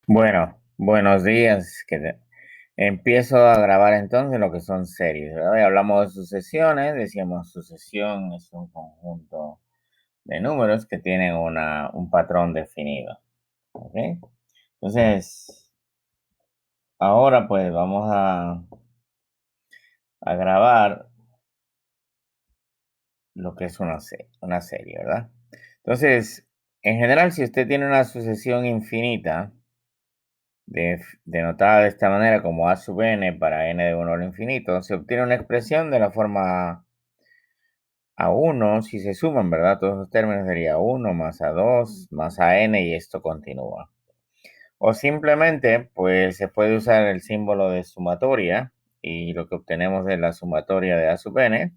Bueno, buenos días. Empiezo a grabar entonces lo que son series, ¿verdad? Y hablamos de sucesiones, decíamos sucesión es un conjunto de números que tienen un patrón definido, ¿ok? Entonces, ahora pues vamos a grabar lo que es una serie, ¿verdad? Entonces, en general, si usted tiene una sucesión infinita, denotada de esta manera como a sub n para n de 1 al infinito, se obtiene una expresión de la forma a1 si se suman, ¿verdad? Todos los términos sería 1 más a2 más a n y esto continúa. O simplemente, pues se puede usar el símbolo de sumatoria y lo que obtenemos es la sumatoria de a sub n.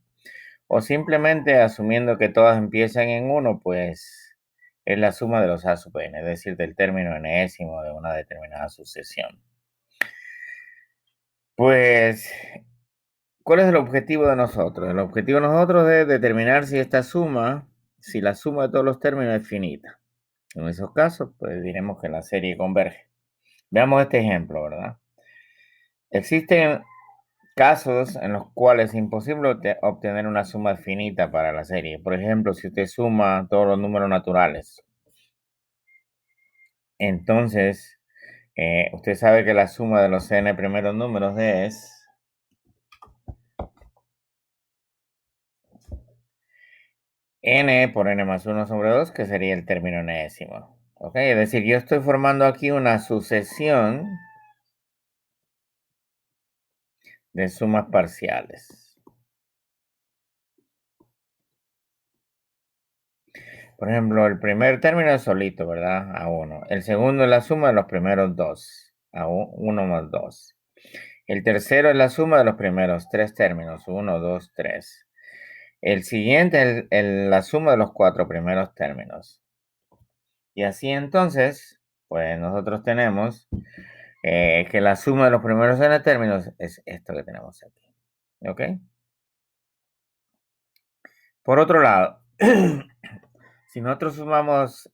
O simplemente asumiendo que todas empiezan en 1, pues es la suma de los a sub n, es decir, del término enésimo de una determinada sucesión. Pues, ¿cuál es el objetivo de nosotros? El objetivo de nosotros es determinar si la suma de todos los términos es finita. En esos casos, pues diremos que la serie converge. Veamos este ejemplo, ¿verdad? Existen casos en los cuales es imposible obtener una suma finita para la serie. Por ejemplo, si usted suma todos los números naturales, entonces usted sabe que la suma de los n primeros números es n por n más 1 sobre 2, que sería el término enésimo. ¿Ok? Es decir, yo estoy formando aquí una sucesión de sumas parciales. Por ejemplo, el primer término es solito, ¿verdad? A 1. El segundo es la suma de los primeros dos, a 1 más 2. El tercero es la suma de los primeros tres términos, 1, 2, 3. El siguiente es la suma de los cuatro primeros términos. Y así entonces, pues nosotros tenemos que la suma de los primeros n términos es esto que tenemos aquí. ¿Ok? Por otro lado, si nosotros sumamos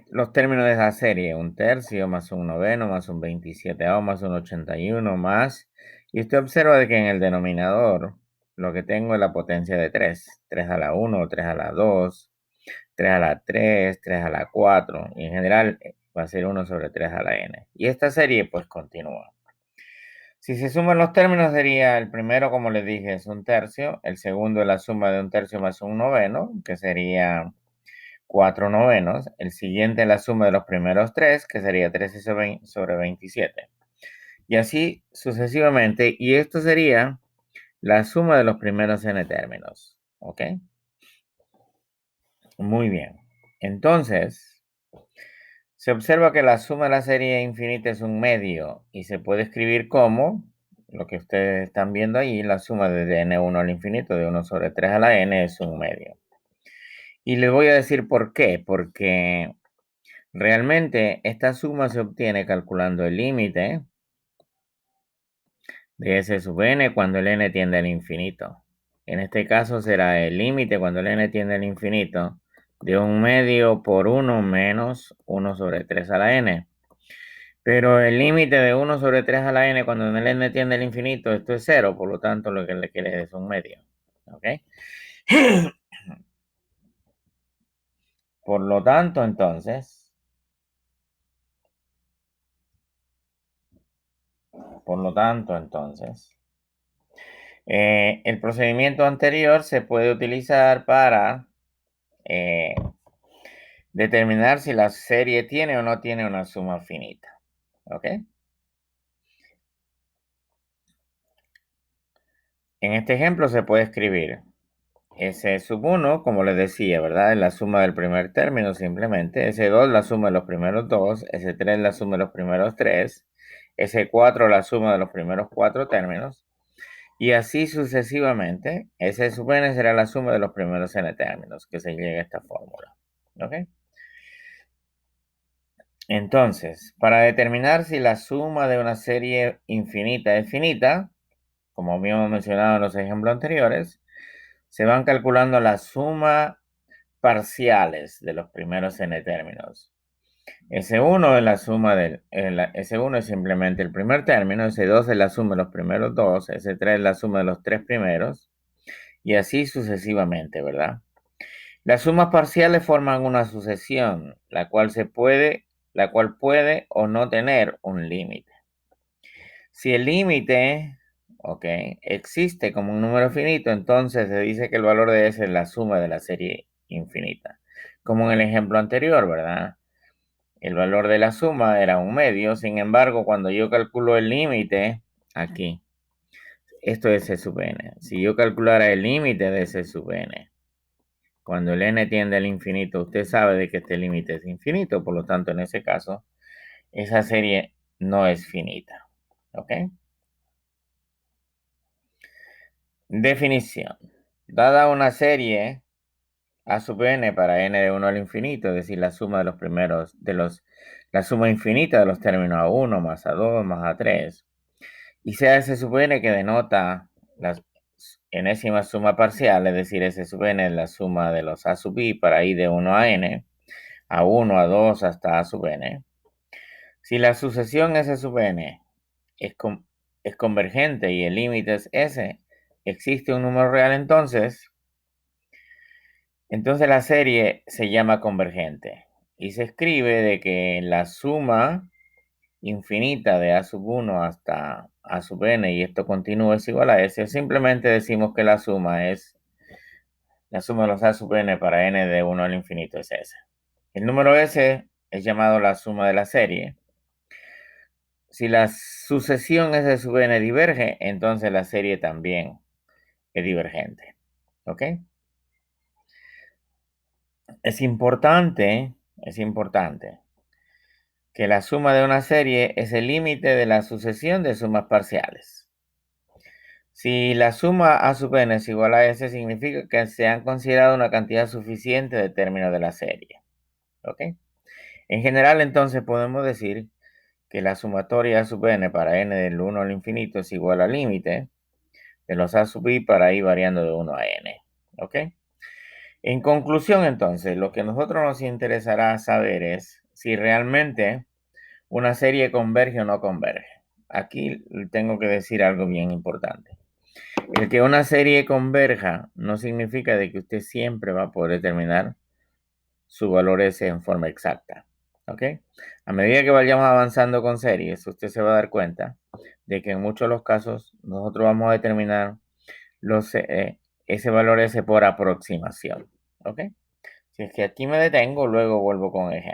los términos de esa serie, un tercio más un noveno más un 27 más un 81 más, y usted observa de que en el denominador lo que tengo es la potencia de 3, 3 a la 1, 3 a la 2, 3 a la 3, 3 a la 4, y en general va a ser 1 sobre 3 a la n. Y esta serie pues continúa. Si se suman los términos sería el primero, como les dije, es un tercio, el segundo es la suma de un tercio más un noveno, que sería 4 novenos, el siguiente es la suma de los primeros tres, que sería 13 sobre 27, y así sucesivamente, y esto sería la suma de los primeros n términos, ¿ok? Muy bien, entonces se observa que la suma de la serie infinita es un medio y se puede escribir como lo que ustedes están viendo ahí, la suma de n1 al infinito de 1 sobre 3 a la n es un medio. Y les voy a decir por qué, porque realmente esta suma se obtiene calculando el límite de s sub n cuando el n tiende al infinito. En este caso será el límite cuando el n tiende al infinito de un medio por 1 menos 1 sobre 3 a la n. Pero el límite de 1 sobre 3 a la n cuando el n tiende al infinito, esto es 0, por lo tanto lo que le quiere es un medio. ¿Ok? Por lo tanto, entonces, el procedimiento anterior se puede utilizar para eh, determinar si la serie tiene o no tiene una suma finita. ¿Ok? En este ejemplo se puede escribir S sub 1, como les decía, ¿verdad? Es la suma del primer término simplemente. S2 la suma de los primeros dos. S3 la suma de los primeros tres. S4 la suma de los primeros cuatro términos. Y así sucesivamente. S sub n será la suma de los primeros n términos, que se llega a esta fórmula. ¿Ok? Entonces, para determinar si la suma de una serie infinita es finita, como habíamos mencionado en los ejemplos anteriores, se van calculando la suma parciales de los primeros n términos. S1 es la suma S1 es simplemente el primer término, S2 es la suma de los primeros dos, S3 es la suma de los tres primeros, y así sucesivamente, ¿verdad? Las sumas parciales forman una sucesión, la cual puede o no tener un límite. Si el límite, ok, existe como un número finito, entonces se dice que el valor de S es la suma de la serie infinita. Como en el ejemplo anterior, ¿verdad? El valor de la suma era 1/2, sin embargo, cuando yo calculo el límite, aquí, esto es S sub n. Si yo calculara el límite de S sub n, cuando el n tiende al infinito, usted sabe de que este límite es infinito, por lo tanto, en ese caso, esa serie no es finita. ¿Ok? Definición. Dada una serie A sub n para n de 1 al infinito, es decir, la suma de los primeros, la suma infinita de los términos A1 más A2 más A3, y sea S sub n que denota la enésima suma parcial, es decir, S sub n es la suma de los A sub i para i de 1 a n, A1, A2 hasta A sub n. Si la sucesión S sub n es convergente y el límite es S, existe un número real entonces la serie se llama convergente y se escribe de que la suma infinita de A sub 1 hasta A sub n y esto continúa es igual a S. Simplemente decimos que la suma es la suma de los A sub n para n de 1 al infinito es S. El número S es llamado la suma de la serie. Si la sucesión S sub n diverge, entonces la serie también es divergente. ¿Ok? Es importante que la suma de una serie es el límite de la sucesión de sumas parciales. Si la suma A sub n es igual a S, significa que se han considerado una cantidad suficiente de términos de la serie. ¿Ok? En general, entonces, podemos decir que la sumatoria A sub n para n del 1 al infinito es igual al límite de los A sub i para i variando de 1 a n. ¿Ok? En conclusión, entonces, lo que a nosotros nos interesará saber es si realmente una serie converge o no converge. Aquí tengo que decir algo bien importante. El que una serie converja no significa de que usted siempre va a poder determinar su valor S en forma exacta. ¿Ok? A medida que vayamos avanzando con series, usted se va a dar cuenta de que en muchos de los casos nosotros vamos a determinar ese valor S por aproximación. ¿Ok? Si es que aquí me detengo, luego vuelvo con ejemplos.